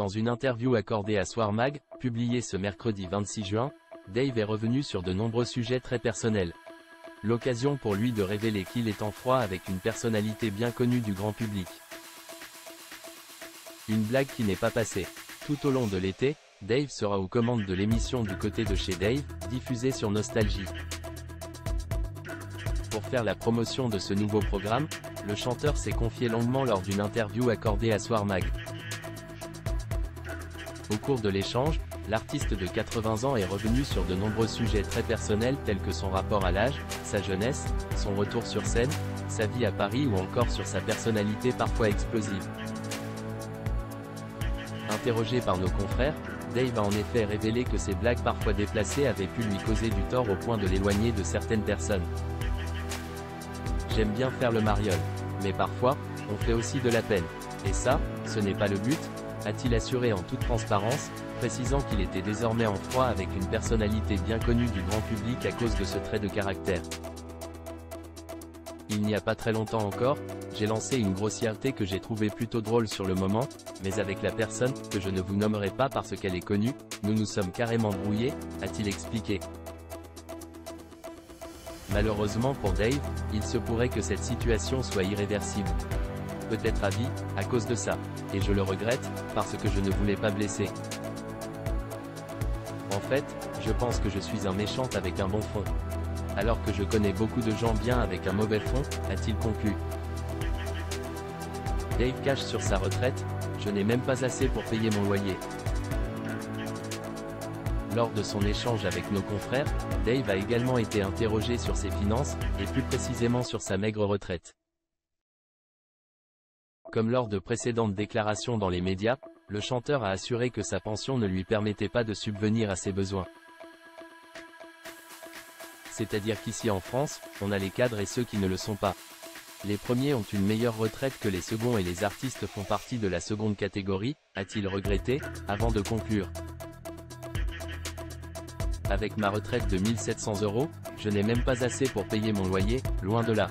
Dans une interview accordée à Soir Mag, publiée ce mercredi 26 juin, Dave est revenu sur de nombreux sujets très personnels. L'occasion pour lui de révéler qu'il est en froid avec une personnalité bien connue du grand public. Une blague qui n'est pas passée. Tout au long de l'été, Dave sera aux commandes de l'émission Du côté de chez Dave, diffusée sur Nostalgie. Pour faire la promotion de ce nouveau programme, le chanteur s'est confié longuement lors d'une interview accordée à Soir Mag. Au cours de l'échange, l'artiste de 80 ans est revenu sur de nombreux sujets très personnels tels que son rapport à l'âge, sa jeunesse, son retour sur scène, sa vie à Paris ou encore sur sa personnalité parfois explosive. Interrogé par nos confrères, Dave a en effet révélé que ses blagues parfois déplacées avaient pu lui causer du tort au point de l'éloigner de certaines personnes. J'aime bien faire le mariole, mais parfois, on fait aussi de la peine. Et ça, ce n'est pas le but, a-t-il assuré en toute transparence, précisant qu'il était désormais en froid avec une personnalité bien connue du grand public à cause de ce trait de caractère. Il n'y a pas très longtemps encore, j'ai lancé une grossièreté que j'ai trouvée plutôt drôle sur le moment, mais avec la personne, que je ne vous nommerai pas parce qu'elle est connue, nous nous sommes carrément brouillés, a-t-il expliqué. Malheureusement pour Dave, il se pourrait que cette situation soit irréversible. Peut-être à vie, à cause de ça. Et je le regrette, parce que je ne voulais pas blesser. En fait, je pense que je suis un méchant avec un bon fond. Alors que je connais beaucoup de gens bien avec un mauvais fond, a-t-il conclu. Dave cache sur sa retraite, je n'ai même pas assez pour payer mon loyer. Lors de son échange avec nos confrères, Dave a également été interrogé sur ses finances, et plus précisément sur sa maigre retraite. Comme lors de précédentes déclarations dans les médias, le chanteur a assuré que sa pension ne lui permettait pas de subvenir à ses besoins. C'est-à-dire qu'ici en France, on a les cadres et ceux qui ne le sont pas. Les premiers ont une meilleure retraite que les seconds et les artistes font partie de la seconde catégorie, a-t-il regretté, avant de conclure. Avec ma retraite de 1 700 €, je n'ai même pas assez pour payer mon loyer, loin de là.